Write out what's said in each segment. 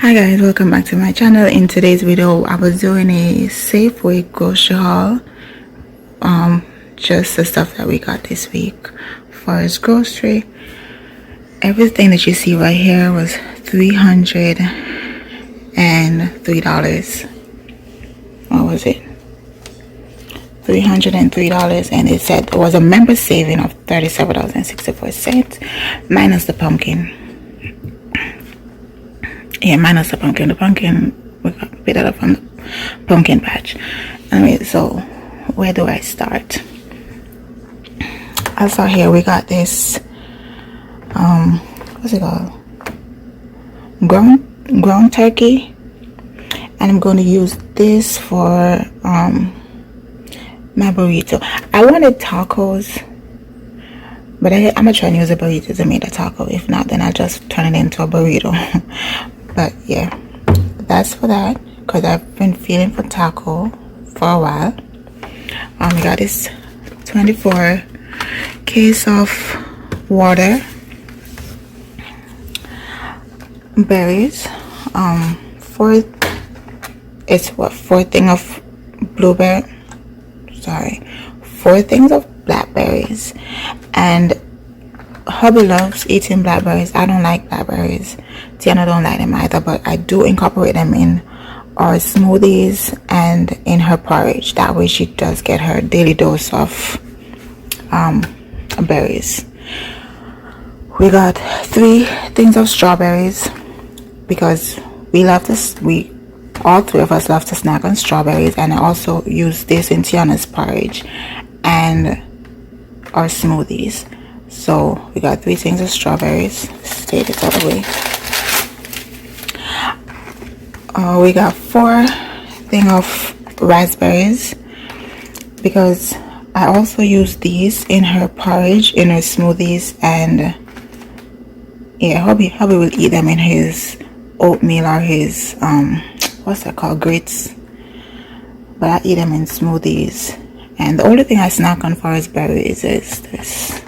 Hi guys, welcome back to my channel. In today's video I was doing a Safeway grocery haul, just the stuff that we got this week. For his grocery, everything that you see right here was $303. What was it? $303, and it said it was a member saving of $37.64 minus the pumpkin. Yeah, minus the pumpkin. The pumpkin, we got paid that up from the pumpkin patch. Anyway, so where do I start? I saw here we got this what's it called? Ground turkey, and I'm going to use this for my burrito. I wanted tacos, but I'm gonna try and use a burrito to make a taco. If not, then I'll just turn it into a burrito. But yeah, that's for that, because I've been feeling for taco for a while. We got this 24 case of water, berries, four thing of blueberry, sorry, 4 things of blackberries. And hubby loves eating blackberries. I don't like blackberries. Tiana don't like them either, but I do incorporate them in our smoothies and in her porridge. That way she does get her daily dose of berries. We got 3 things of strawberries, because all 3 of us love to snack on strawberries. And I also use this in Tiana's porridge and our smoothies. So we got 3 things of strawberries. Take it out of the way. We got 4 things of raspberries, because I also use these in her porridge, in her smoothies, and yeah, hubby will eat them in his oatmeal or his what's that called, grits. But I eat them in smoothies. And the only thing I snack on for his berries is this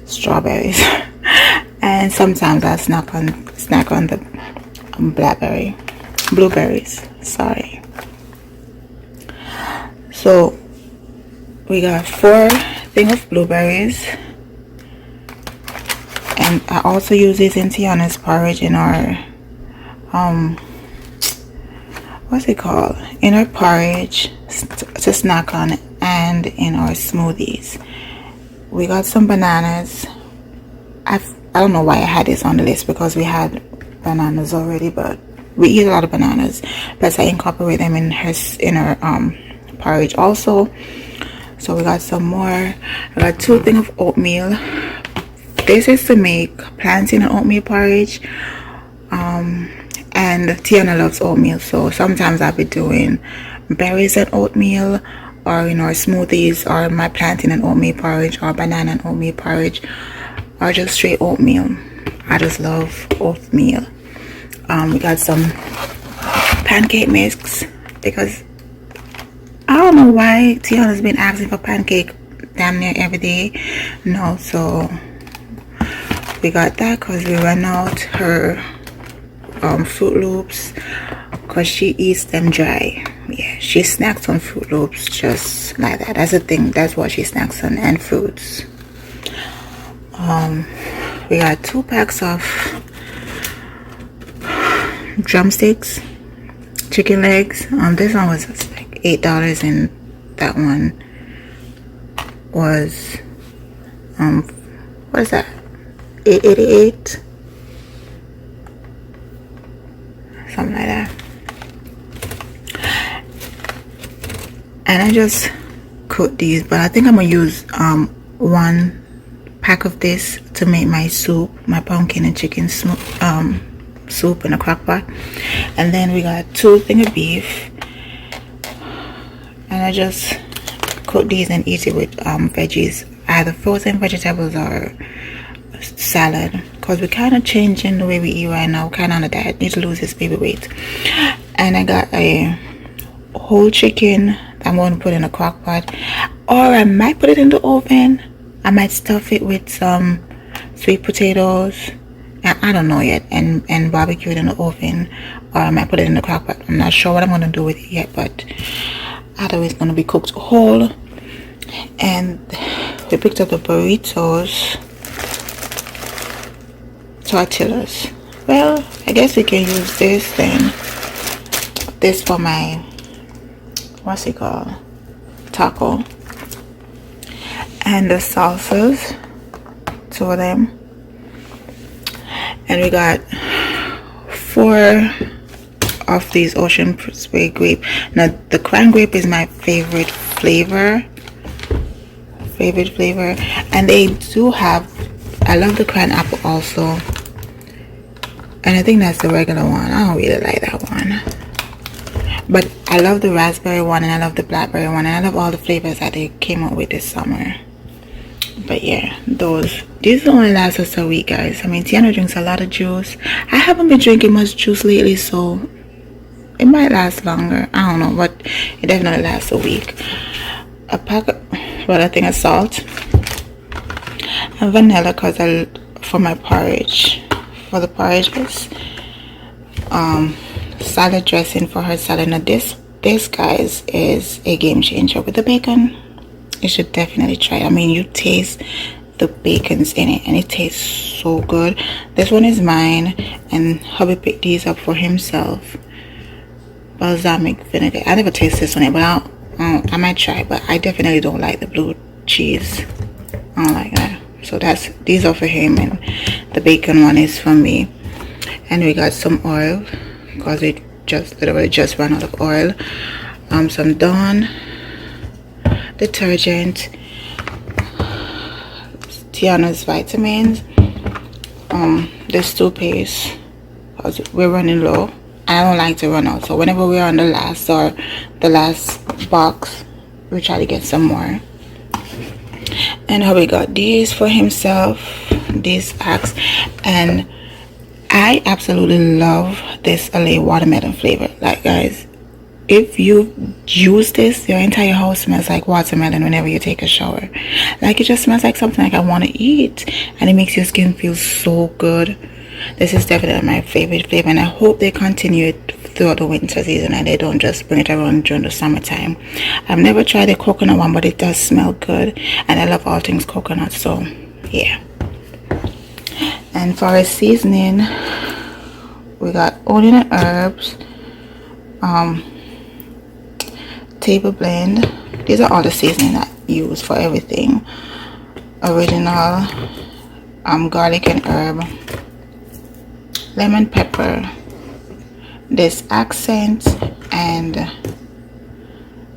strawberries. And sometimes I snack on the blueberries, sorry. So we got 4 things of blueberries, and I also use this in Tiana's porridge, in our what's it called, in our porridge to snack on, and in our smoothies. We got some bananas. I don't know why I had this on the list, because we had bananas already, but we eat a lot of bananas. Plus I incorporate them in her porridge also. So we got some more. I got 2 things of oatmeal. This is to make plantain and oatmeal porridge. And Tiana loves oatmeal, so sometimes I'll be doing berries and oatmeal, or in our smoothies, or my plantain and oatmeal porridge, or banana and oatmeal porridge, or just straight oatmeal. I just love oatmeal. We got some pancake mix, because I don't know why Tiana's been asking for pancake damn near every day. No, so we got that because we ran out her Fruit Loops, because she eats them dry. Yeah, she snacks on Fruit Loops just like that. That's the thing, that's what she snacks on, and fruits. We got 2 packs of drumsticks, chicken legs. This one was like $8, and that one was what is that, $8.88, something like that. And I just cooked these, but I think I'm gonna use 1 pack of this to make my soup, my pumpkin and chicken soup in a crock pot. And then we got 2 things of beef, and I just cook these and eat it with veggies, either frozen vegetables or salad, because we're kind of changing the way we eat right now. Kind of on a diet, need to lose this baby weight. And I got a whole chicken that I'm going to put in a crock pot, or I might put it in the oven. I might stuff it with some sweet potatoes I don't know yet, and barbecue it in the oven, or I might put it in the crock pot. I'm not sure what I'm gonna do with it yet, but either way it's gonna be cooked whole. And we picked up the burritos, tortillas. Well, I guess we can use this then. This for my, what's it called, taco. And the salsas, 2 of them. And we got 4 of these ocean spray grape. Now the cran grape is my favorite flavor, and they do have, I love the cran apple also, and I think that's the regular one. I don't really like that one, but I love the raspberry one, and I love the blackberry one, and I love all the flavors that they came up with this summer. But yeah, these only last us a week, guys. I mean, Tiana drinks a lot of juice. I haven't been drinking much juice lately, so it might last longer. I don't know, but it definitely lasts a week. A pack of, well, I think of salt and vanilla, because for my porridge, for the porridges. Salad dressing for her salad. Now this guys is a game changer with the bacon. You should definitely try it. I mean, you taste the bacon's in it, and it tastes so good. This one is mine, and hubby picked these up for himself. Balsamic vinegar. I never tasted this one yet, but I might try. But I definitely don't like the blue cheese. I don't like that. So these are for him, and the bacon one is for me. And we got some oil, because it literally just ran out of oil. Some Dawn detergent, Tiana's vitamins, this toothpaste, because we're running low. I don't like to run out, so whenever we're on the last box, we try to get some more. And how we got these for himself, these packs, and I absolutely love this LA watermelon flavor. Like, guys, if you use this, your entire house smells like watermelon whenever you take a shower. Like, it just smells like something like I want to eat, and it makes your skin feel so good. This is definitely my favorite flavor, and I hope they continue it throughout the winter season, and they don't just bring it around during the summertime. I've never tried the coconut one, but it does smell good, and I love all things coconut, so yeah. And for a seasoning, we got onion and herbs, table blend. These are all the seasoning I use for everything. Original, garlic and herb, lemon pepper, this accent, and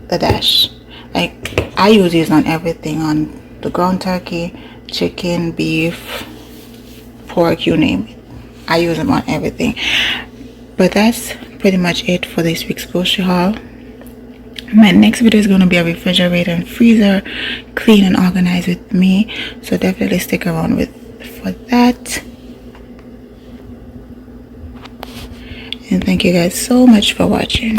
the dash. Like, I use these on everything, on the ground turkey, chicken, beef, pork, you name it. I use them on everything. But that's pretty much it for this week's grocery haul. My next video is going to be a refrigerator and freezer clean and organized with me, so definitely stick around for that. And thank you guys so much for watching.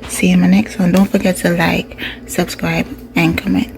See you in my next one. Don't forget to like, subscribe, and comment.